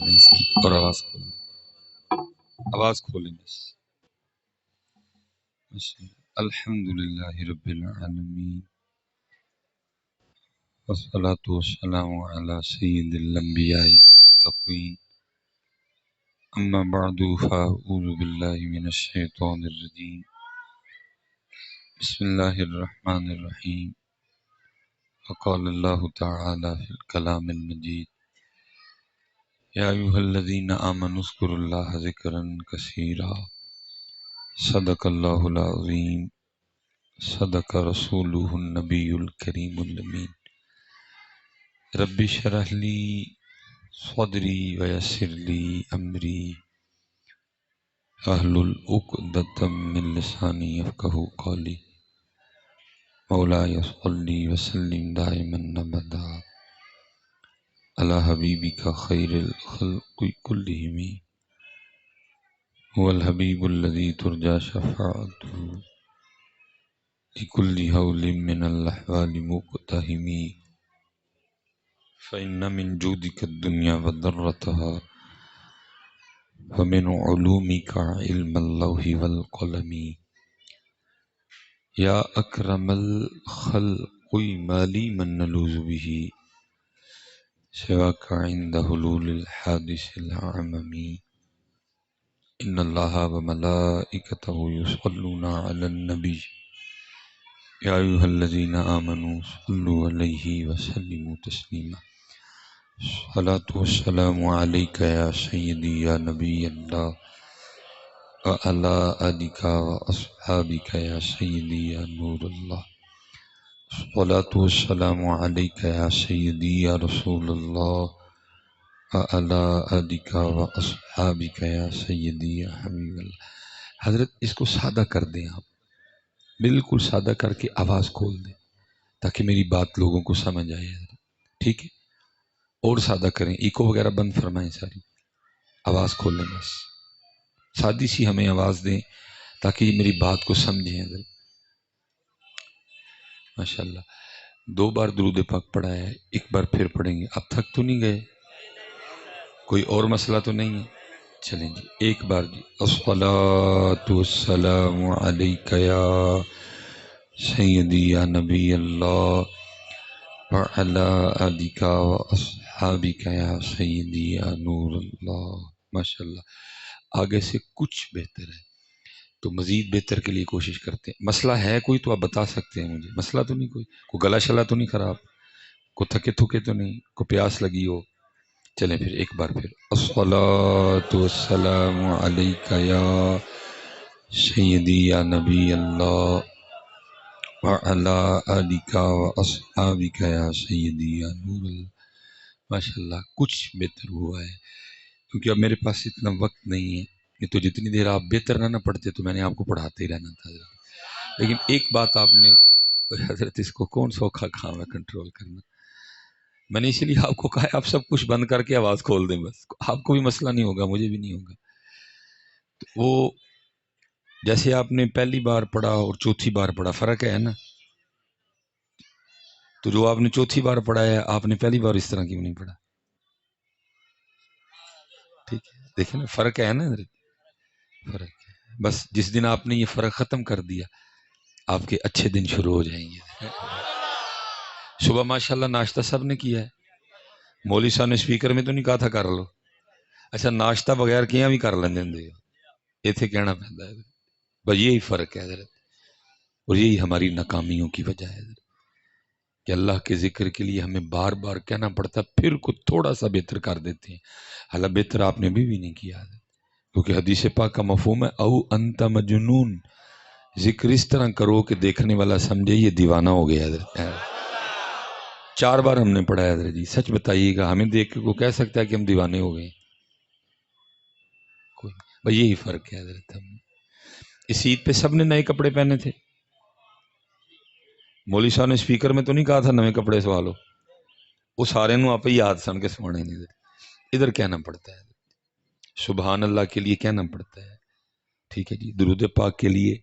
اس کی اور آواز کھولیں بس. الحمد للہ رب العالمین والصلاة والسلام علی سید الانبیاء والمتقین. اما بعد فاعوذ باللہ من الشیطان الرجیم. بسم اللہ الرحمن الرحیم. وقال اللہ تعالی فی الکلام المجید. یا ایھا الذین آمنوا اذکروا اللہ ذکرا کثیرا. صدق اللہ العظیم. صدق رسولہ النبی الکریم الامین. رب اشرح لی صدری ویسر لی امری واحلل عقدۃ من لسانی یفقہوا قولی. مولاي صلی وسلم دائما ابدا علی حبیبک خیر الخلق کلہم. هو الحبیب الذی ترجى شفاعته لكل هول من الأحوال مقتحم. فإن من جودك الدنيا وضرتها ومن علومك علم اللوح والقلم. يا أكرم الخلق ما لي من نلوذ به سواك عند حلول الحادث الأعمم. إن الله وملائكته يصلون على النبي يا أيها الذين آمنوا صلوا عليه وسلموا تسليما. الصلاة والسلام عليك يا سيدي يا نبي الله وعلى آلك وأصحابك يا سيدي يا نور الله. الصلاة والسلام عليك يا سيدي يا رسول الله وعلى آلك وأصحابك يا سيدي يا حبيب الله. حضرت اس کو سادہ کر دیں، آپ بالکل سادہ کر کے آواز کھول دیں تاکہ میری بات لوگوں کو سمجھ آئے. ٹھیک ہے؟ اور سادہ کریں، ایکو وغیرہ بند فرمائیں، ساری آواز کھول لیں، بس سادی سی ہمیں آواز دیں تاکہ میری بات کو سمجھیں. حضرت ماشاءاللہ 2 بار درود پاک پڑھا ہے، ایک بار پھر پڑھیں گے. اب تھک تو نہیں گئے؟ کوئی اور مسئلہ تو نہیں ہے؟ چلیں جی ایک بار جی. الصلاۃ والسلام علیک یا سیدی یا نبی اللہ وعلی آلک واصحابک یا سیدی یا نور اللہ. ماشاءاللہ آگے سے کچھ بہتر ہے تو مزید بہتر کے لیے کوشش کرتے ہیں. مسئلہ ہے کوئی تو آپ بتا سکتے ہیں مجھے. مسئلہ تو نہیں کوئی گلا شلا تو نہیں خراب، کوئی تھکے تھکے تو نہیں، کوئی پیاس لگی ہو؟ چلیں پھر ایک بار پھر. الصلاۃ والسلام علیک یا سیدی یا نبی اللہ وعلی آلک واصحابک یا سیدی یا نور اللہ. ماشاءاللہ کچھ بہتر ہوا ہے کیونکہ اب میرے پاس اتنا وقت نہیں ہے. یہ تو جتنی دیر آپ بہتر نہ پڑھتے تو میں نے آپ کو پڑھاتے ہی رہنا تھا. لیکن ایک بات آپ نے حضرت، اس کو کون سوکھا کام ہے کنٹرول کرنا. میں نے اسی لیے آپ کو کہا ہے آپ سب کچھ بند کر کے آواز کھول دیں، بس آپ کو بھی مسئلہ نہیں ہوگا، مجھے بھی نہیں ہوگا. تو وہ جیسے آپ نے پہلی بار پڑھا اور چوتھی بار پڑھا فرق ہے نا. تو جو آپ نے چوتھی بار پڑھا ہے آپ نے پہلی بار اس طرح کیوں نہیں پڑھا؟ ٹھیک ہے دیکھیں نا فرق ہے نا حضرت، فرق ہے. بس جس دن آپ نے یہ فرق ختم کر دیا آپ کے اچھے دن شروع ہو جائیں گے. صبح ماشاءاللہ ناشتہ سب نے کیا ہے. مولوی صاحب نے سپیکر میں تو نہیں کہا تھا کر لو؟ اچھا ناشتہ بغیر کیا بھی کر لیندے ہوں، ایتھے کہنا پہنتا ہے. بس یہی فرق ہے حضرت، اور یہی ہماری ناکامیوں کی وجہ ہے حضرت کہ اللہ کے ذکر کے لیے ہمیں بار بار کہنا پڑتا، پھر کچھ تھوڑا سا بہتر کر دیتے ہیں. حالانکہ بہتر آپ نے بھی نہیں کیا حضرت، کیونکہ حدیث پاک کا مفہوم ہے او انت مجنون. ذکر اس طرح کرو کہ دیکھنے والا سمجھے یہ دیوانہ ہو گیا حضرت. 4 بار ہم نے پڑھا ہے حضرت جی. سچ بتائیے گا ہمیں دیکھ کے کوئی کہہ سکتا ہے کہ ہم دیوانے ہو گئے؟ کوئی. بس یہی فرق ہے حضرت. ہم اس عید پہ سب نے نئے کپڑے پہنے تھے. مولوی صاحب نے سپیکر میں تو نہیں کہا تھا نئے کپڑے سوالو، وہ سارے نو آپ ہی یاد سن کے سوانے نہیں. ادھر کہنا پڑتا ہے سبحان اللہ کے لیے کہنا پڑتا ہے. ٹھیک ہے جی. درود پاک کے لیے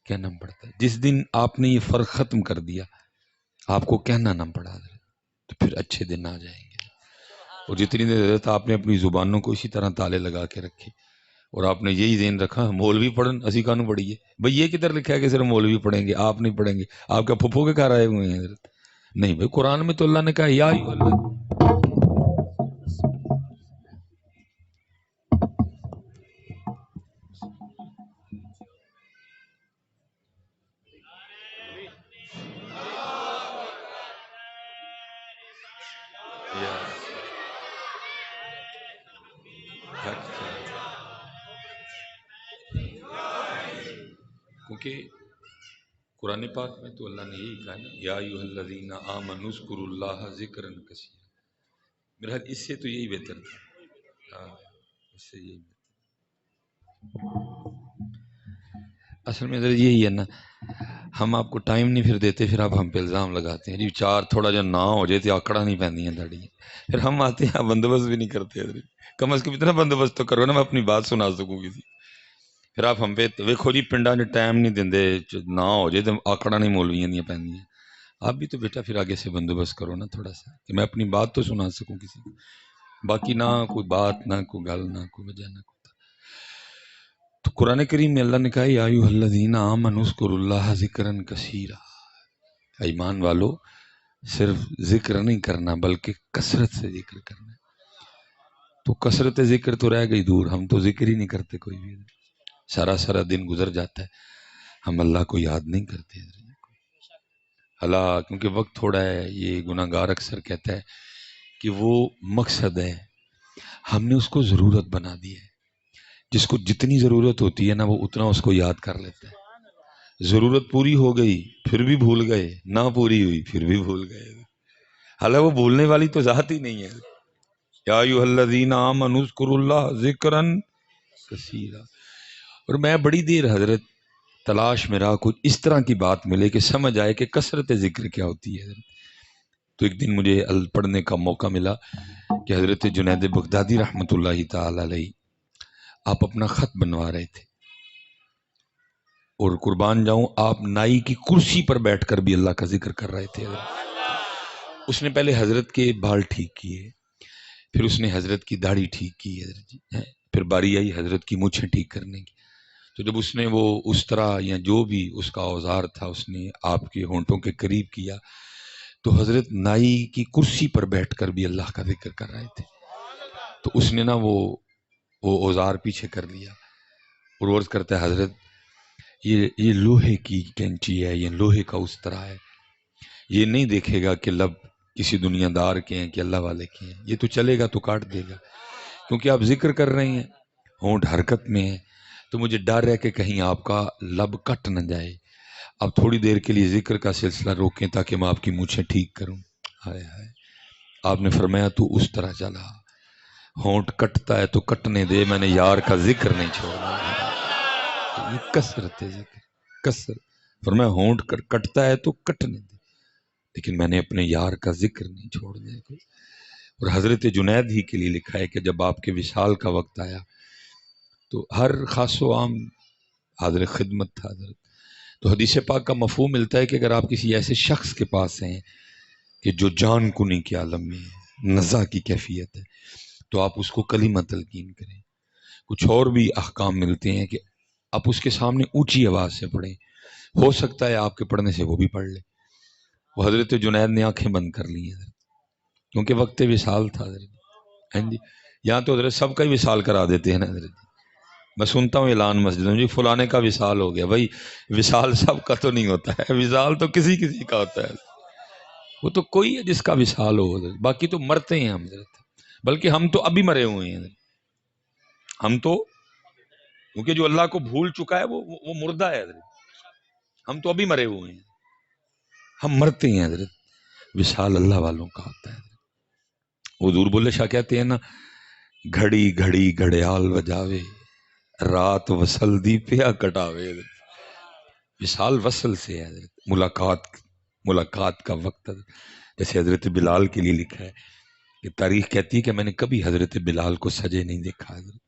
کہنا پڑتا ہے. جس دن آپ نے یہ فرق ختم کر دیا آپ کو کہنا نہ پڑا تو پھر اچھے دن آ جائیں گے. اور جتنی دیر حضرت آپ نے اپنی زبانوں کو اسی طرح تالے لگا کے رکھے اور آپ نے یہی ذہن رکھا مولوی پڑھن اسی کانو پڑھیے، بھائی یہ کدھر لکھا ہے کہ صرف مولوی پڑھیں گے آپ نہیں پڑھیں گے؟ آپ کیا پھپھو کے گھر آئے ہوئے ہیں حضرت؟ نہیں بھائی، قرآن میں تو اللہ نے کہا یا ایھا اللہ، کیونکہ قرآن پاک میں تو اللہ نے یہی کہا نا یا ایھا الذین آمنوا اذکروا اللہ ذکرا کثیرا، میرا حال اس سے تو یہی بہتر تھا، ہاں اس سے یہی بہتر۔ اصل میں حضرت یہی ہے نا، ہم آپ کو ٹائم نہیں پھر دیتے، پھر آپ ہم پہ الزام لگاتے ہیں جی چار تھوڑا جا نہ ہو جائے تو آکڑا نہیں پہنی داڑی، پھر ہم آتے ہیں آپ بندوبست بھی نہیں کرتے حضرت، کم از کم اتنا بندوبست تو کرو نا میں اپنی بات سنا سکوں کسی، پھر آپ ہم پہ ویکھو جی پنڈا نے ٹائم نہیں دیندے نہ ہو جائے تو آکڑا نہیں مولویاں دیا پہنی، آپ بھی تو بیٹا پھر آگے سے بندوبست کرو نا تھوڑا سا کہ میں اپنی بات تو سنا سکوں کسی کو، باقی نہ کوئی بات نہ کوئی گل نہ کوئی وجہ نہ کوئی۔ تو قرآن کریم میں اللہ نے کہا یا ایھا الذین آمنوا اذکروا اللہ ذکرا کثیرا، ایمان والو صرف ذکر نہیں کرنا بلکہ کثرت سے ذکر کرنا ہے۔ تو کثرت ذکر تو رہ گئی دور، ہم تو ذکر ہی نہیں کرتے کوئی بھی، سارا سارا دن گزر جاتا ہے ہم اللہ کو یاد نہیں کرتے اللہ، کیونکہ وقت تھوڑا ہے، یہ گناہ گار اکثر کہتا ہے کہ وہ مقصد ہے، ہم نے اس کو ضرورت بنا دی ہے، جس کو جتنی ضرورت ہوتی ہے نا وہ اتنا اس کو یاد کر لیتا ہے، ضرورت پوری ہو گئی پھر بھی بھول گئے، نہ پوری ہوئی پھر بھی بھول گئے، حالانکہ وہ بھولنے والی تو ذات ہی نہیں ہے۔ یا ایھا الذین آمنوا اذکروا اللہ ذکرا کثیرا، اور میں بڑی دیر حضرت تلاش میں رہا کچھ اس طرح کی بات ملے کہ سمجھ آئے کہ کثرت ذکر کیا ہوتی ہے حضرت۔ تو ایک دن مجھے پڑھنے کا موقع ملا کہ حضرت جنید بغدادی رحمۃ اللہ تعالی علیہ آپ اپنا خط بنوا رہے تھے، اور قربان جاؤں آپ نائی کی کرسی پر بیٹھ کر بھی اللہ کا ذکر کر رہے تھے حضرت۔ اس نے پہلے حضرت کے بال ٹھیک کیے، پھر اس نے حضرت کی داڑھی ٹھیک کی حضرت جی، پھر باری آئی حضرت کی مونچھیں ٹھیک کرنے کی، تو جب اس نے وہ اس طرح یا جو بھی اس کا اوزار تھا اس نے آپ کے ہونٹوں کے قریب کیا تو حضرت نائی کی کرسی پر بیٹھ کر بھی اللہ کا ذکر کر رہے تھے، تو اس نے نا وہ اوزار پیچھے کر لیا اور عرض کرتا ہے حضرت یہ لوہے کی کینچی ہے، یہ لوہے کا اس طرح ہے، یہ نہیں دیکھے گا کہ لب کسی دنیا دار کے ہیں کہ اللہ والے کے ہیں، یہ تو چلے گا تو کاٹ دے گا، کیونکہ آپ ذکر کر رہے ہیں ہونٹ حرکت میں ہے، تو مجھے ڈر ہے کہ کہیں آپ کا لب کٹ نہ جائے، آپ تھوڑی دیر کے لیے ذکر کا سلسلہ روکیں تاکہ میں آپ کی مونچھیں ٹھیک کروں۔ ہائے ہائے، آپ نے فرمایا تو اس طرح چلا، ہونٹ کٹتا ہے تو کٹنے دے، میں نے یار کا ذکر نہیں چھوڑنا، یہ کثرت ہے ذکر، کثرت، فرمایا ہونٹ کٹتا ہے تو کٹنے دے لیکن میں نے اپنے یار کا ذکر نہیں چھوڑنا ہے۔ اور حضرت جنید ہی کے لیے لکھا ہے کہ جب آپ کے وصال کا وقت آیا تو ہر خاص و عام حاضر خدمت تھا حضرت، تو حدیث پاک کا مفہوم ملتا ہے کہ اگر آپ کسی ایسے شخص کے پاس ہیں کہ جو جان کنی کے عالم میں ہے، نزا کی کیفیت ہے، تو آپ اس کو کلمہ تلقین کریں۔ کچھ اور بھی احکام ملتے ہیں کہ آپ اس کے سامنے اونچی آواز سے پڑھیں، ہو سکتا ہے آپ کے پڑھنے سے وہ بھی پڑھ لے۔ وہ حضرت جنید نے آنکھیں بند کر لی ہیں کیونکہ وقت وصال تھا حضرت، ہاں جی، یہاں تو حضرت سب کا ہی وصال کرا دیتے ہیں نا حضرت، میں سنتا ہوں اعلان مسجد میں جی فلانے کا وصال ہو گیا، بھائی وصال سب کا تو نہیں ہوتا ہے، وصال تو کسی کسی کا ہوتا ہے، وہ تو کوئی ہے جس کا وصال ہو حضرت، باقی تو مرتے ہیں ہم حضرت، بلکہ ہم تو ابھی مرے ہوئے ہیں حضرت، ہم تو کیونکہ جو اللہ کو بھول چکا ہے وہ مردہ ہے حضرت، ہم تو ابھی مرے ہوئے ہیں، ہم مرتے ہیں حضرت، وصال اللہ والوں کا ہوتا ہے۔ حضور بولے شاہ کہتے ہیں نا گھڑی گھڑی گھڑیال بجاوے رات وصل دی پیا کٹاوے، وصال وصل سے ہے حضرت، ملاقات کا وقت حضرت، جیسے حضرت بلال کے لیے لکھا ہے کہ تاریخ کہتی ہے کہ میں نے کبھی حضرت بلال کو سجے نہیں دیکھا حضرت،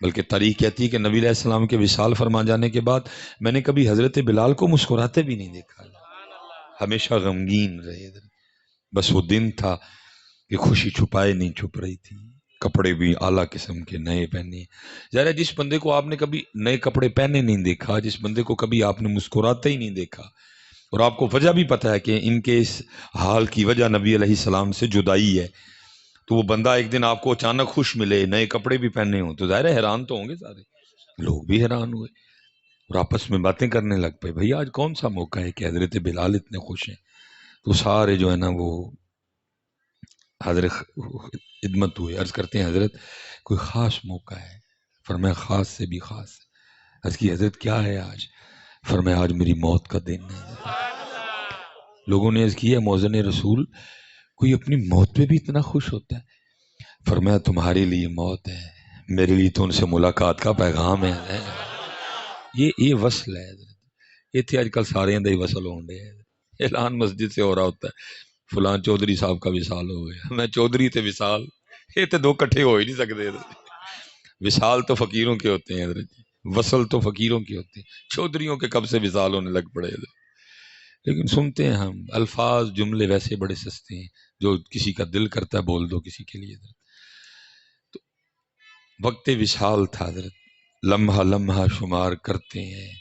بلکہ تاریخ کہتی ہے کہ نبی علیہ السلام کے وصال فرما جانے کے بعد میں نے کبھی حضرت بلال کو مسکراتے بھی نہیں دیکھا، ہمیشہ غمگین رہے حضرت، بس وہ دن تھا کہ خوشی چھپائے نہیں چھپ رہی تھی، کپڑے بھی اعلیٰ قسم کے نئے پہنے. ظاہر ہے جس بندے کو آپ نے کبھی نئے کپڑے پہنے نہیں دیکھا، جس بندے کو کبھی آپ نے مسکراتے ہی نہیں دیکھا، اور آپ کو وجہ بھی پتہ ہے کہ ان کے اس حال کی وجہ نبی علیہ السلام سے جدائی ہے، تو وہ بندہ ایک دن آپ کو اچانک خوش ملے، نئے کپڑے بھی پہنے ہوں، تو ظاہر ہے حیران تو ہوں گے سارے. لوگ بھی حیران ہوئے اور آپس میں باتیں کرنے لگ پئے، بھئی آج کون سا موقع ہے کہ حضرت بلال اتنے خوش ہیں. تو سارے جو ہے نا وہ حضرت خدمت ہوئے، عرض کرتے ہیں حضرت کوئی خاص موقع ہے؟ فرمایا خاص سے بھی خاص. عرض کی حضرت کیا ہے آج؟ فرمایا آج میری موت کا دن ہے. لوگوں نے عرض کیا مؤذن رسول کوئی اپنی موت پہ بھی اتنا خوش ہوتا ہے؟ فرمایا تمہارے لیے موت ہے، میرے لیے تو ان سے ملاقات کا پیغام ہے. یہ وصل ہے حضرت. یہ تھے آج کل سارے اندر ہی وصل ہوں گے. اعلان مسجد سے ہو رہا ہوتا ہے فلاں چودھری صاحب کا وصال ہو گیا. میں چودھری تے وصال یہ تو دو کٹھے ہو ہی نہیں سکتے. وصال تو فقیروں کے ہوتے ہیں حضرت، وصل تو فقیروں کے ہوتے ہیں. چودھریوں کے کب سے وصال ہونے لگ پڑے حضرت. لیکن سنتے ہیں ہم الفاظ جملے ویسے بڑے سستے ہیں، جو کسی کا دل کرتا ہے بول دو کسی کے لیے. تو وقت وصال تھا حضرت، لمحہ لمحہ شمار کرتے ہیں،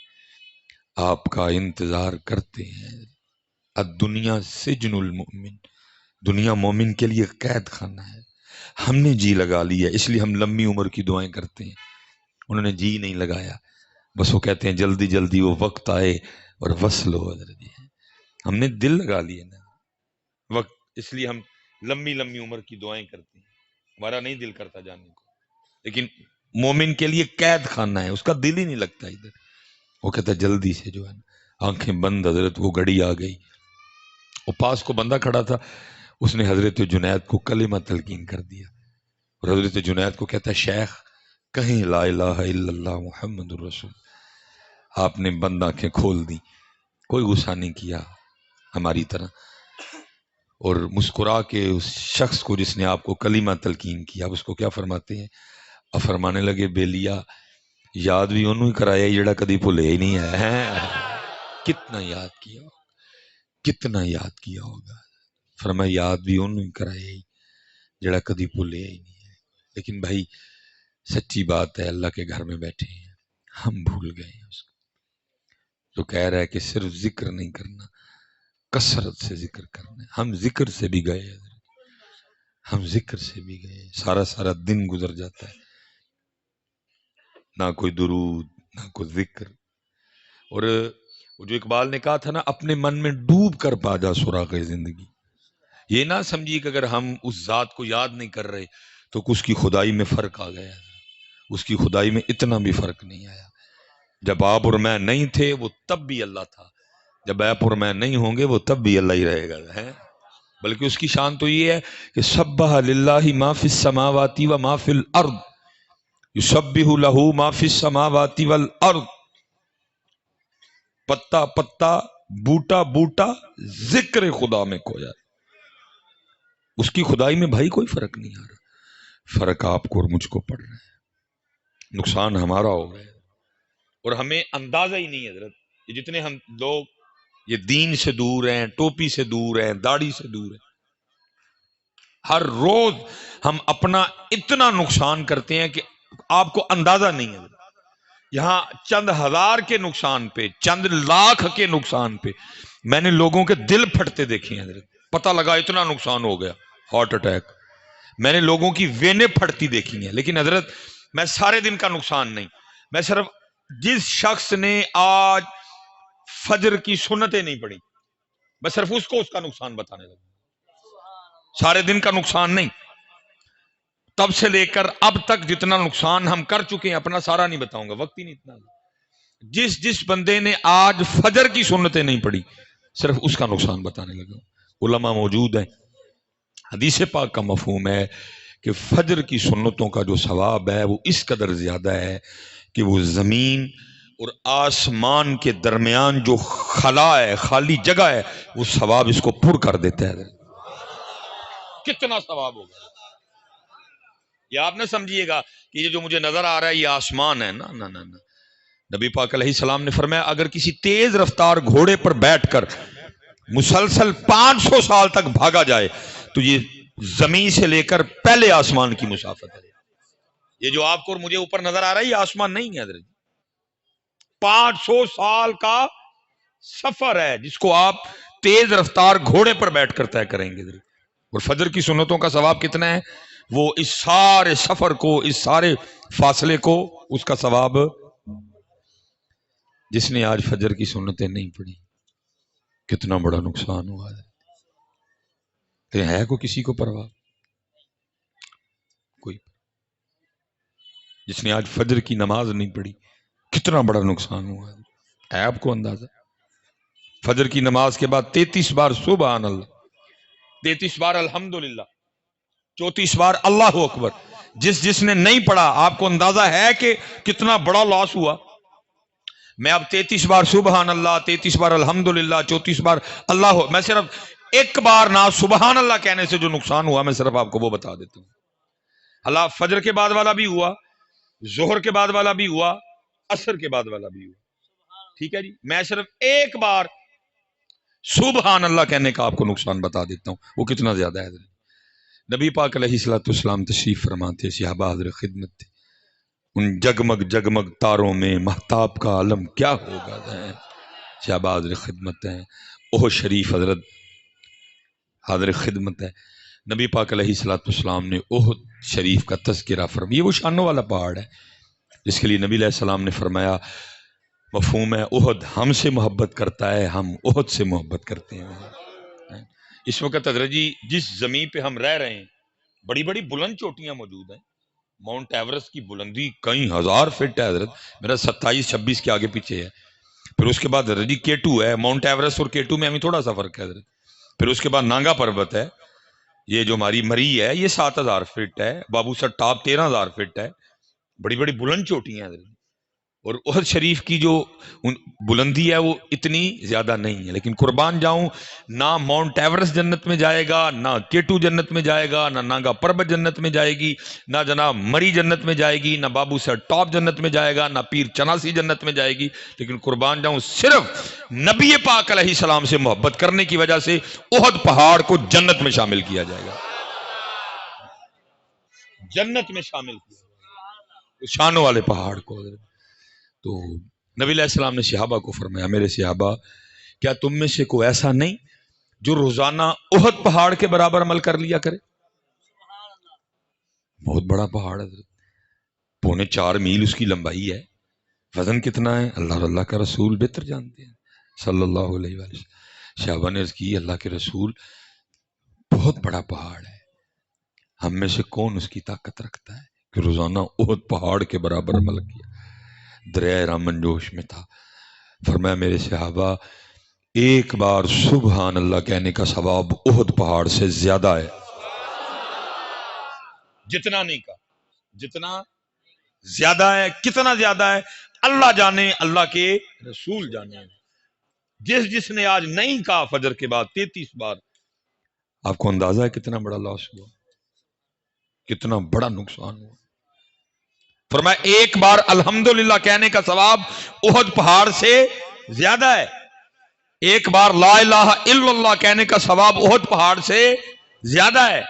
آپ کا انتظار کرتے ہیں. الدنیا سجن المؤمن، دنیا مومن کے لیے قید خانہ ہے. ہم نے جی لگا لیا اس لیے ہم لمبی عمر کی دعائیں کرتے ہیں. انہوں نے جی نہیں لگایا، بس وہ کہتے ہیں جلدی جلدی وہ وقت آئے اور وصل ہو. حضرت ہم نے دل لگا لیے نا وقت، اس لیے ہم لمبی لمبی عمر کی دعائیں کرتے ہیں. ہمارا نہیں دل کرتا جانے کو، لیکن مومن کے لیے قید خانہ ہے، اس کا دل ہی نہیں لگتا ادھر. وہ کہتا ہے جلدی سے جو ہے نا آنکھیں بند حضرت وہ گھڑی آ گئی. وہ پاس کو بندہ کھڑا تھا، اس نے حضرت جنید کو کلمہ تلقین کر دیا، اور حضرت جنید کو کہتا ہے شیخ کہیں لا الہ الا اللہ محمد الرسول. آپ نے بند آنکھیں کھول دی، کوئی غصہ نہیں کیا ہماری طرح، اور مسکرا کے اس شخص کو جس نے آپ کو کلمہ تلقین کیا اس کو کیا فرماتے ہیں؟ اب فرمانے لگے بیلیا یاد بھی انہوں ہی کرایا جڑا کدی بھولے ہی نہیں ہے. کتنا یاد کیا، کتنا یاد کیا ہوگا. فرمایا یاد بھی انہوں ہی کرایا ہی جڑا کدی بھولے ہی نہیں ہے. لیکن بھائی سچی بات ہے، اللہ کے گھر میں بیٹھے ہیں ہم بھول گئے ہیں اس کو. جو کہہ رہا ہے کہ صرف ذکر نہیں کرنا، کثرت سے ذکر کرنا ہے. ہم ذکر سے بھی گئے، ہم ذکر سے بھی گئے. سارا سارا دن گزر جاتا ہے، نہ کوئی درود نہ کوئی ذکر. اور وہ جو اقبال نے کہا تھا نا اپنے من میں ڈوب کر پا جا سراغ زندگی. یہ نہ سمجھیے کہ اگر ہم اس ذات کو یاد نہیں کر رہے تو اس کی خدائی میں فرق آ گیا. اس کی خدائی میں اتنا بھی فرق نہیں آیا. جب آپ اور میں نہیں تھے وہ تب بھی اللہ تھا، جب آپ اور میں نہیں ہوں گے وہ تب بھی اللہ ہی رہے گا. بلکہ اس کی شان تو یہ ہے کہ سبح للہ ما فی السماوات و ما فی الارض، یسبح لہ ما فی السماوات والارض. پتا پتا بوٹا بوٹا ذکر خدا میں کھویا. اس کی خدائی میں بھائی کوئی فرق نہیں آ رہا. فرق آپ کو اور مجھ کو پڑ رہا ہے، نقصان ہمارا ہو گیا اور ہمیں اندازہ ہی نہیں ہے حضرت. یہ جتنے ہم لوگ یہ دین سے دور ہیں، ٹوپی سے دور ہیں، داڑھی سے دور ہیں، ہر روز ہم اپنا اتنا نقصان کرتے ہیں کہ آپ کو اندازہ نہیں ہے. یہاں چند ہزار کے نقصان پہ، چند لاکھ کے نقصان پہ میں نے لوگوں کے دل پھٹتے دیکھے ہیں حضرت. پتہ لگا اتنا نقصان ہو گیا، ہارٹ اٹیک. میں نے لوگوں کی وینیں پھٹتی دیکھی ہیں. لیکن حضرت میں سارے دن کا نقصان نہیں، میں صرف جس شخص نے آج فجر کی سنتیں نہیں پڑھی میں صرف اس کو اس کا نقصان بتانے لگا. سارے دن کا نقصان نہیں، تب سے لے کر اب تک جتنا نقصان ہم کر چکے ہیں اپنا سارا نہیں بتاؤں گا، وقت ہی نہیں اتنا. جس بندے نے آج فجر کی سنتیں نہیں پڑھی صرف اس کا نقصان بتانے لگا. علماء موجود ہیں، حدیث پاک کا مفہوم ہے کہ فجر کی سنتوں کا جو ثواب ہے وہ اس قدر زیادہ ہے کہ وہ زمین اور آسمان کے درمیان جو خلا ہے، خالی جگہ ہے، وہ ثواب اس کو پر کر دیتا ہے. کتنا ثواب ہوگا یہ آپ نہ سمجھیے گا کہ یہ جو مجھے نظر آ رہا ہے یہ آسمان ہے. نہ نبی پاک علیہ السلام نے فرمایا اگر کسی تیز رفتار گھوڑے پر بیٹھ کر مسلسل 500 سال تک بھاگا جائے تو یہ زمین سے لے کر پہلے آسمان کی مسافت ہے. یہ جو آپ کو اور مجھے اوپر نظر آ رہا ہے یہ آسمان نہیں ہے حضرت. 500 سال کا سفر ہے جس کو آپ تیز رفتار گھوڑے پر بیٹھ کر طے کریں گے. اور فجر کی سنتوں کا ثواب کتنا ہے؟ وہ اس سارے سفر کو، اس سارے فاصلے کو، اس کا ثواب. جس نے آج فجر کی سنتیں نہیں پڑھی کتنا بڑا نقصان ہوا ہے کو کسی کو پرواہ؟ کوئی. جس نے آج فجر کی نماز نہیں پڑھی کتنا بڑا نقصان ہوا ہے آپ کو اندازہ؟ فجر کی نماز کے بعد 33 بار سبحان اللہ، 33 بار الحمدللہ، 34 بار اللہ اکبر. جس نے نہیں پڑھا آپ کو اندازہ ہے کہ کتنا بڑا لاس ہوا؟ میں اب 33 بار سبحان اللہ، 33 بار الحمدللہ، 34 بار اللہ، میں صرف ایک بار نہ سبحان اللہ کہنے سے جو نقصان ہوا میں صرف آپ کو وہ بتا دیتا ہوں. اللہ فجر کے بعد والا بھی ہوا، ظہر کے بعد والا بھی ہوا، عصر کے بعد والا بھی ہوا. ٹھیک ہے جی، میں صرف ایک بار سبحان اللہ کہنے کا آپ کو نقصان بتا دیتا ہوں وہ کتنا زیادہ ہے. نبی پاک علیہ الصلوۃ والسلام تشریف فرما تھے، صحابہ حاضر خدمت تھے. ان جگمگ جگمگ تاروں میں مہتاب کا عالم کیا ہوگا ہے. صحابہ حاضر خدمت ہیں. اوہ شریف حضرت حاضر خدمت ہے. نبی پاک علیہ الصلوۃ والسلام نے احد شریف کا تذکرہ فرمایا. یہ وہ شانوں والا پہاڑ ہے جس کے لیے نبی علیہ السلام نے فرمایا، مفہوم ہے احد ہم سے محبت کرتا ہے، ہم احد سے محبت کرتے ہیں. اس وقت حضرت جی جس زمین پہ ہم رہ رہے ہیں بڑی بڑی بلند چوٹیاں موجود ہیں. ماؤنٹ ایورسٹ کی بلندی کئی ہزار فٹ ہے حضرت، میرا 27-26 کے آگے پیچھے ہے. پھر اس کے بعد حضرت جی K2 ہے. ماؤنٹ ایورسٹ اور K2 میں ہمیں تھوڑا سا فرق ہے حضرت. پھر اس کے بعد نانگا پروت ہے، یہ جو ہماری مری ہے یہ 7000 فٹ ہے. بابو سر ٹاپ 13000 فٹ ہے. بڑی بڑی بلند چوٹیاں ہیں. اور احد شریف کی جو بلندی ہے وہ اتنی زیادہ نہیں ہے. لیکن قربان جاؤں، نہ ماؤنٹ ایورسٹ جنت میں جائے گا، نہ K2 جنت میں جائے گا، نہ نانگا پربت جنت میں جائے گی، نہ جناب مری جنت میں جائے گی، نہ بابو سر ٹاپ جنت میں جائے گا، نہ پیر چناسی جنت میں جائے گی. لیکن قربان جاؤں صرف نبی پاک علیہ السلام سے محبت کرنے کی وجہ سے احد پہاڑ کو جنت میں شامل کیا جائے گا. جنت میں شامل کیا جائے گا شانوں والے پہاڑ کو. تو نبی علیہ السلام نے صحابہ کو فرمایا، میرے صحابہ کیا تم میں سے کوئی ایسا نہیں جو روزانہ احد پہاڑ کے برابر عمل کر لیا کرے؟ بہت بڑا پہاڑ ہے، 4.25 میل اس کی لمبائی ہے. وزن کتنا ہے اللہ اور اللہ کا رسول بہتر جانتے ہیں صلی اللہ علیہ وآلہ وسلم. صحابہ نے عرض کی اللہ کے رسول بہت بڑا پہاڑ ہے، ہم میں سے کون اس کی طاقت رکھتا ہے کہ روزانہ احد پہاڑ کے برابر عمل کیا؟ دریائے رامن جوش میں تھا. فرمایا میرے صحابہ ایک بار سبحان اللہ کہنے کا ثواب احد پہاڑ سے زیادہ ہے. جتنا نہیں کا جتنا زیادہ ہے. کتنا زیادہ ہے اللہ جانے، اللہ کے رسول جانے. جس نے آج نہیں کہا فجر کے بعد 33 بار، آپ کو اندازہ ہے کتنا بڑا لاس ہوا، کتنا بڑا نقصان ہوا. فرمایا ایک بار الحمدللہ کہنے کا ثواب احد پہاڑ سے زیادہ ہے. ایک بار لا الہ الا اللہ کہنے کا ثواب احد پہاڑ سے زیادہ ہے.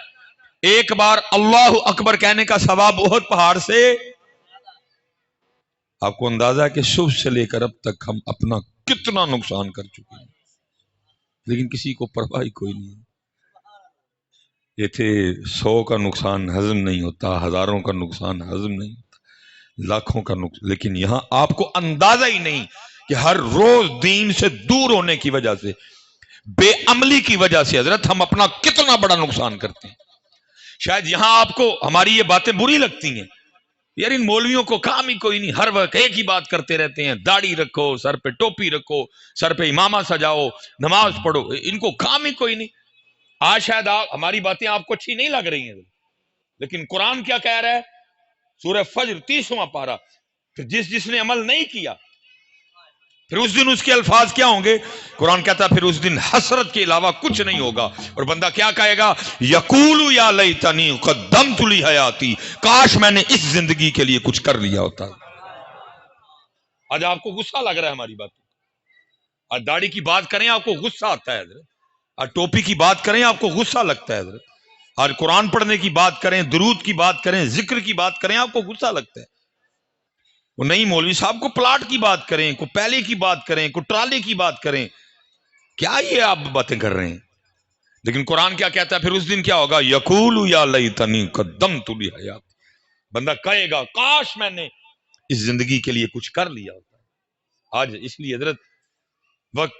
ایک بار اللہ اکبر کہنے کا ثواب احد پہاڑ سے. آپ کو اندازہ ہے کہ صبح سے لے کر اب تک ہم اپنا کتنا نقصان کر چکے ہیں، لیکن کسی کو پرواہ کوئی نہیں. یہ تھے 100 کا نقصان ہضم نہیں ہوتا، ہزاروں کا نقصان ہضم نہیں ہوتا، لاکھوں کا نقصان. لیکن یہاں آپ کو اندازہ ہی نہیں کہ ہر روز دین سے دور ہونے کی وجہ سے، بے عملی کی وجہ سے حضرت ہم اپنا کتنا بڑا نقصان کرتے ہیں. شاید یہاں آپ کو ہماری یہ باتیں بری لگتی ہیں، یار ان مولویوں کو کام ہی کوئی نہیں، ہر وقت ایک ہی بات کرتے رہتے ہیں، داڑھی رکھو، سر پہ ٹوپی رکھو، سر پہ امامہ سجاؤ، نماز پڑھو، ان کو کام ہی کوئی نہیں. آج شاید ہماری باتیں آپ کو اچھی نہیں لگ رہی ہیں، لیکن قرآن کیا کہہ رہا ہے؟ سورہ فجر 30واں پارہ، پھر جس نے عمل نہیں کیا پھر اس دن اس کے الفاظ کیا ہوں گے؟ قرآن کہتا ہے پھر اس دن حسرت کے علاوہ کچھ نہیں ہوگا. اور بندہ کیا کہے گا؟ یقول یا لیتنی قدمت لی حیاتی، کاش میں نے اس زندگی کے لیے کچھ کر لیا ہوتا. آج آپ کو غصہ لگ رہا ہے ہماری بات، آج داڑھی کی بات کریں آپ کو غصہ آتا ہے حضرت، آج ٹوپی کی بات کریں آپ کو غصہ لگتا ہے حضرت. آج قرآن پڑھنے کی بات کریں، درود کی بات کریں، ذکر کی بات کریں، آپ کو غصہ لگتا ہے. وہ نہیں مولوی صاحب کو پلاٹ کی بات کریں، کو پہلے کی بات کریں، کو ٹرالے کی بات کریں، کیا یہ آپ باتیں کر رہے ہیں؟ لیکن قرآن کیا کہتا ہے پھر اس دن کیا ہوگا؟ یقول یا لیتنی قدمت لحیات، بندہ کہے گا کاش میں نے اس زندگی کے لیے کچھ کر لیا ہوتا. آج اس لیے حضرت وقت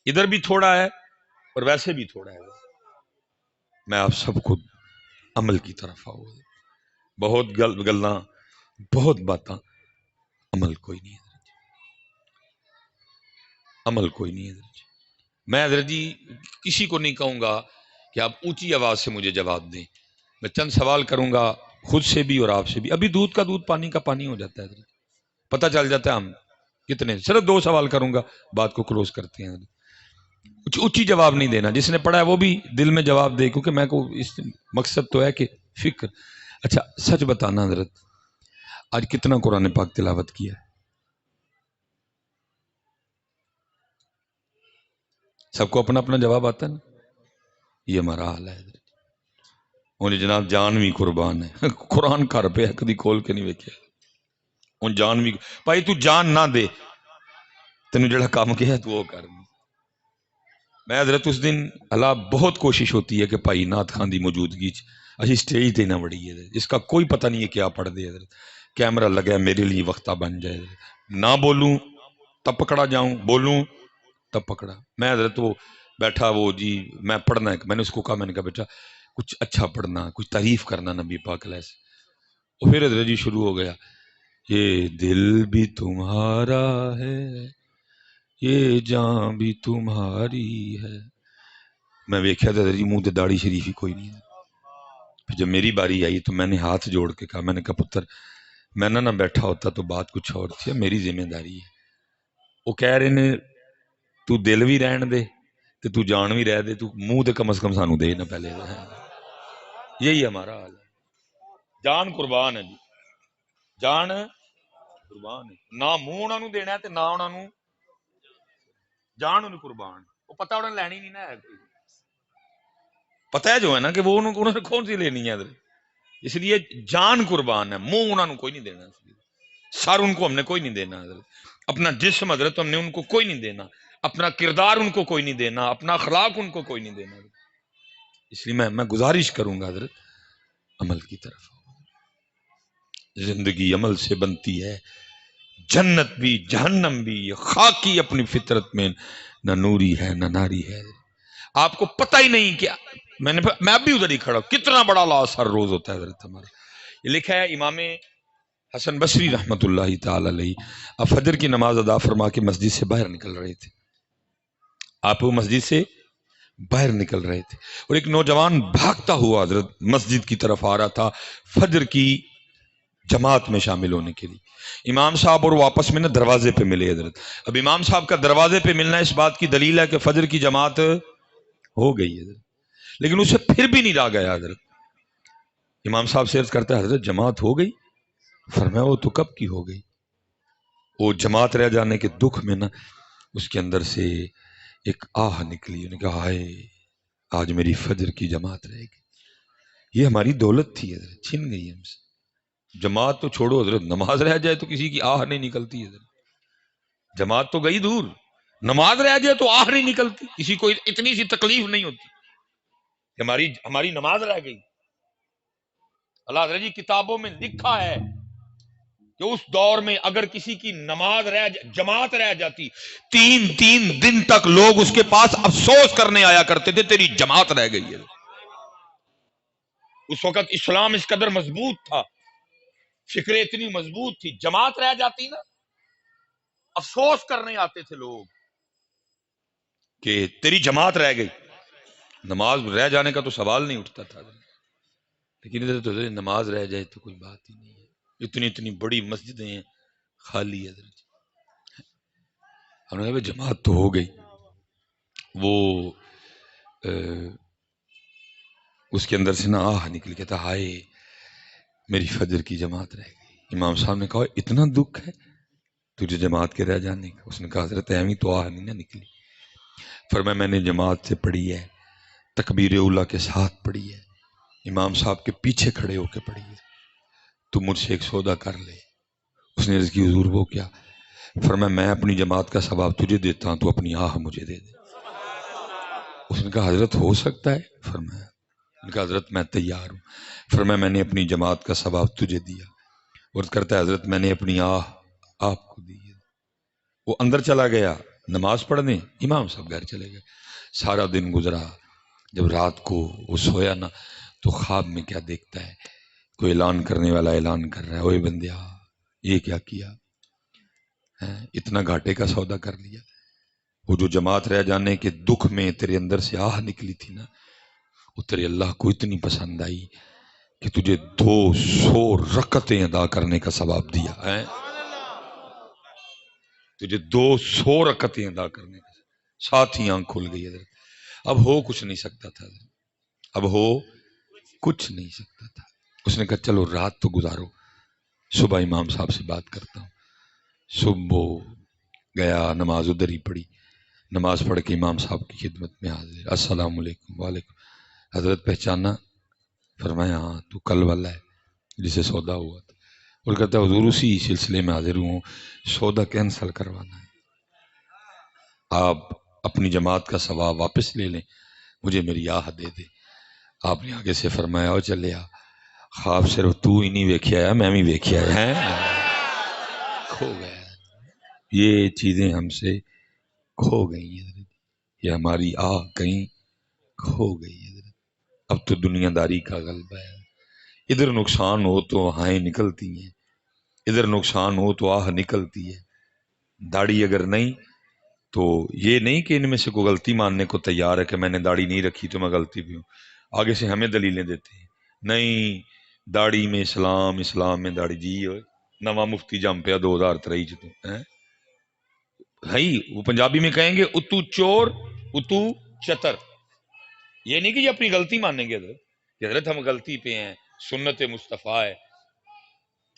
ادھر بھی تھوڑا ہے اور ویسے بھی تھوڑا ہے. میں آپ سب کو عمل کی طرف آؤ. بہت گلاں، بہت باتاں، عمل کوئی نہیں ہے. عمل کوئی نہیں ہے. میں حضرت جی کسی کو نہیں کہوں گا کہ آپ اونچی آواز سے مجھے جواب دیں. میں چند سوال کروں گا خود سے بھی اور آپ سے بھی. ابھی دودھ کا دودھ پانی کا پانی ہو جاتا ہے حضرت، پتہ چل جاتا ہے ہم کتنے. صرف 2 سوال کروں گا، بات کو کلوز کرتے ہیں. اونچی جواب نہیں دینا، جس نے پڑھا ہے وہ بھی دل میں جواب دے، کیونکہ میں کو اس مقصد تو ہے کہ فکر. اچھا سچ بتانا حضرت، آج کتنا قرآن پاک تلاوت کیا ہے؟ سب کو اپنا اپنا جواب آتا ہے نا؟ یہ ہمارا حال ہے حضرت. انہیں جناب جان بھی قربان ہے. قرآن گھر پہ ہے، کدی کھول کے نہیں ویکھیا. ان جان بھی بھائی تو جان نہ دے، تینوں جڑا کام کیا ہے تو وہ کر. میں حضرت اس دن اللہ بہت کوشش ہوتی ہے کہ بھائی نعت خان دی موجودگی اچھی سٹیج دینا بڑی ہے، جس کا کوئی پتہ نہیں ہے کیا پڑھ دے. حضرت کیمرہ لگا میرے لیے وقتہ بن جائے، نہ بولوں تب پکڑا جاؤں، بولوں تب پکڑا. میں حضرت وہ بیٹھا، وہ جی میں پڑھنا ہے، میں نے اس کو کہا، میں نے کہا بیٹا کچھ اچھا پڑھنا، کچھ تعریف کرنا نبی پاک علیہ السلام. اور پھر حضرت جی شروع ہو گیا، یہ دل بھی تمہارا ہے، یہ جان بھی تمہاری ہے. میں ویکھیا تھا جی منہ تے داڑھی شریف ہی کوئی نہیں. پھر جب میری باری آئی تو میں نے ہاتھ جوڑ کے کہا، میں نے کہا پتر میں نہ بیٹھا ہوتا تو بات کچھ اور تھی، میری ذمہ داری ہے. وہ کہہ رہے نے تو دل بھی رہن دے تے تو جان بھی رہ دے، تو منہ تے کم از کم سانو دے نہ پہلے. یہی ہمارا حال ہے. جان قربان ہے جی، جان قربان ہے. نہ منہ انہاں نو دینا ہے تے نہ انہاں نو جان انہوں قربان. وہ پتہ انہوں نے لینی نہیں نا ہے، پتہ ہے جو ہے نا کہ وہ انہوں نے کون سی لینی ہے. اس لیے جان قربان ہے، منہ انہوں نے کوئی نہیں دینا، سر ان کو ہم نے کوئی نہیں دینا حضرت، اپنا جسم حضرت ہم نے ان کو کوئی نہیں دینا، اپنا کردار ان کو کوئی نہیں دینا، اپنا اخلاق ان کو کوئی نہیں دینا. اس لیے میں گزارش کروں گا حضرت عمل کی طرف. زندگی عمل سے بنتی ہے، جنت بھی جہنم بھی. خاکی اپنی فطرت میں نہ نوری ہے نہ ناری ہے. آپ کو پتہ ہی نہیں کہ میں اب بھی ادھر ہی کھڑا ہوں، کتنا بڑا لاس ہر روز ہوتا ہے حضرت ہمارا. یہ لکھا ہے امام حسن بصری رحمۃ اللہ تعالی علیہ، اب فجر کی نماز ادا فرما کے مسجد سے باہر نکل رہے تھے. آپ وہ مسجد سے باہر نکل رہے تھے اور ایک نوجوان بھاگتا ہوا حضرت مسجد کی طرف آ رہا تھا فجر کی جماعت میں شامل ہونے کے لیے. امام صاحب اور وہ آپس میں نا دروازے پہ ملے حضرت. اب امام صاحب کا دروازے پہ ملنا اس بات کی دلیل ہے کہ فجر کی جماعت ہو گئی حضرت، لیکن اسے پھر بھی نہیں رہ گیا حضرت. امام صاحب سے عرض کرتا ہے حضرت جماعت ہو گئی؟ فرمایا وہ تو کب کی ہو گئی. وہ جماعت رہ جانے کے دکھ میں نا اس کے اندر سے ایک آہ نکلی. انہوں نے کہا ہائے آج میری فجر کی جماعت رہ گئی. یہ ہماری دولت تھی حضرت، چھن گئی ہم سے. جماعت تو چھوڑو حضرت، نماز رہ جائے تو کسی کی آہ نہیں نکلتی حضرت. جماعت تو گئی دور، نماز رہ جائے تو آہ نہیں نکلتی. کسی کو اتنی سی تکلیف نہیں ہوتی کہ ہماری نماز رہ گئی. اللہ حضرت جی کتابوں میں لکھا ہے کہ اس دور میں اگر کسی کی نماز جماعت رہ جاتی 3 دن تک لوگ اس کے پاس افسوس کرنے آیا کرتے تھے تیری جماعت رہ گئی ہے. اس وقت اسلام اس قدر مضبوط تھا، فکریں اتنی مضبوط تھی. جماعت رہ جاتی نا افسوس کرنے آتے تھے لوگ کہ تیری جماعت رہ گئی. نماز رہ جانے کا تو سوال نہیں اٹھتا تھا، لیکن نماز رہ جائے تو کوئی بات ہی نہیں ہے. اتنی بڑی مسجدیں ہیں خالی حضرت. ہم نے کہا جماعت تو ہو گئی. وہ اس کے اندر سے نہ آہ نکل کے تھا ہائے میری فجر کی جماعت رہ گئی. امام صاحب نے کہا اتنا دکھ ہے تجھے جماعت کے رہ جانے کا؟ اس نے کہا حضرت ایویں تو آہ نہیں نہ نکلی. فرمایا میں نے جماعت سے پڑھی ہے، تکبیر اولیٰ کے ساتھ پڑھی ہے، امام صاحب کے پیچھے کھڑے ہو کے پڑھی ہے، تو مجھ سے ایک سودا کر لے۔ اس نے عرض کی حضور وہ کیا؟ فرمایا میں اپنی جماعت کا ثواب تجھے دیتا ہوں، تو اپنی آہ مجھے دے دے۔ اس نے کہا حضرت ہو سکتا ہے؟ فرمایا، ان کا حضرت میں تیار ہوں۔ فرمایا میں نے اپنی جماعت کا ثواب تجھے دیا۔ عرض کرتا ہے حضرت میں نے اپنی آہ آپ کو دی ہے۔ وہ اندر چلا گیا نماز پڑھنے، امام صاحب گھر چلے گئے۔ سارا دن گزرا، جب رات کو وہ سویا نا تو خواب میں کیا دیکھتا ہے، کوئی اعلان کرنے والا اعلان کر رہا ہے، اوے بندیا یہ کیا کیا ہے؟ اتنا گھاٹے کا سودا کر لیا۔ وہ جو جماعت رہ جانے کے دکھ میں تیرے اندر سے آہ نکلی تھی نا، وہ تیرے اللہ کو اتنی پسند آئی کہ تجھے 200 رکعتیں ادا کرنے کا ثواب دیا ہے۔ تجھے 200 رکعتیں ادا کرنے کا، ساتھ ہی آنکھ کھل گئی حضرت۔ اب ہو کچھ نہیں سکتا تھا، اب ہو کچھ نہیں سکتا تھا۔ اس نے کہا چلو رات تو گزارو، صبح امام صاحب سے بات کرتا ہوں۔ صبح گیا، نماز ادھر ہی پڑھی، نماز پڑھ کے امام صاحب کی خدمت میں حاضر، السلام علیکم۔ وعلیکم۔ حضرت پہچانا؟ فرمایا ہاں تو کل والا ہے جسے سودا ہوا تھا۔ اور کہتا ہے حضور اسی سلسلے میں حاضر ہوں، سودا کینسل کروانا ہے، آپ اپنی جماعت کا ثواب واپس لے لیں، مجھے میری آہ دے دے۔ آپ نے آگے سے فرمایا او چلے آ، خواب صرف تو ہی نہیں ویکھیا ہے، میں بھی ویکھیا ہے۔ کھو گیا، یہ چیزیں ہم سے کھو گئی ہیں، یہ ہماری آہ کہیں کھو گئی ہے۔ اب تو دنیا داری کا غلبہ ہے، ادھر نقصان ہو تو آہیں نکلتی ہیں، ادھر نقصان ہو تو آہ نکلتی ہے۔ داڑھی اگر نہیں تو یہ نہیں کہ ان میں سے کوئی غلطی ماننے کو تیار ہے کہ میں نے داڑھی نہیں رکھی تو میں غلطی بھی ہوں، آگے سے ہمیں دلیلیں دیتے ہیں، نہیں داڑھی میں اسلام، اسلام میں داڑھی، جی ہوئے نواں مفتی جم پیا 2023 تو بھائی وہ پنجابی میں کہیں گے اتو چور اتو چتر، یہ نہیں کہ یہ اپنی غلطی مانیں گے حضرت، کہ حضرت ہم غلطی پہ ہیں، سنت مصطفیٰ ہے،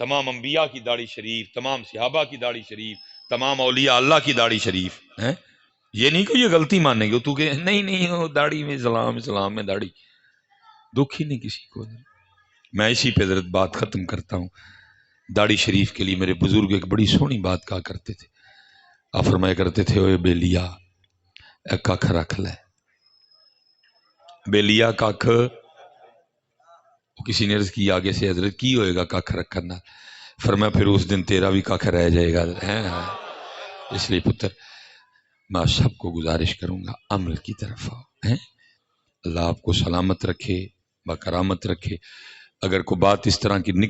تمام انبیاء کی داڑھی شریف، تمام صحابہ کی داڑھی شریف، تمام اولیاء اللہ کی داڑھی شریف ہیں، یہ نہیں کہ یہ غلطی مانیں گے تو کہ نہیں نہیں وہ داڑھی میں اسلام، اسلام میں داڑھی، دکھ ہی نہیں کسی کو۔ میں اسی پہ حضرت بات ختم کرتا ہوں۔ داڑھی شریف کے لیے میرے بزرگ ایک بڑی سونی بات کہا کرتے تھے، آپ فرمایا کرتے تھے اوے بیلیا اے ککھ رکھ لے، بیلیا ککھ، کسی نے عرض کی آگے سے حضرت کی ہوئے گا ککھ رکھنا؟ فرمایا پھر اس دن تیرا بھی ککھ رہ جائے گا۔ اس لیے پتر میں سب کو گزارش کروں گا عمل کی طرف آؤ، اللہ آپ کو سلامت رکھے، بکرامت رکھے۔ اگر کوئی بات اس طرح کی نکل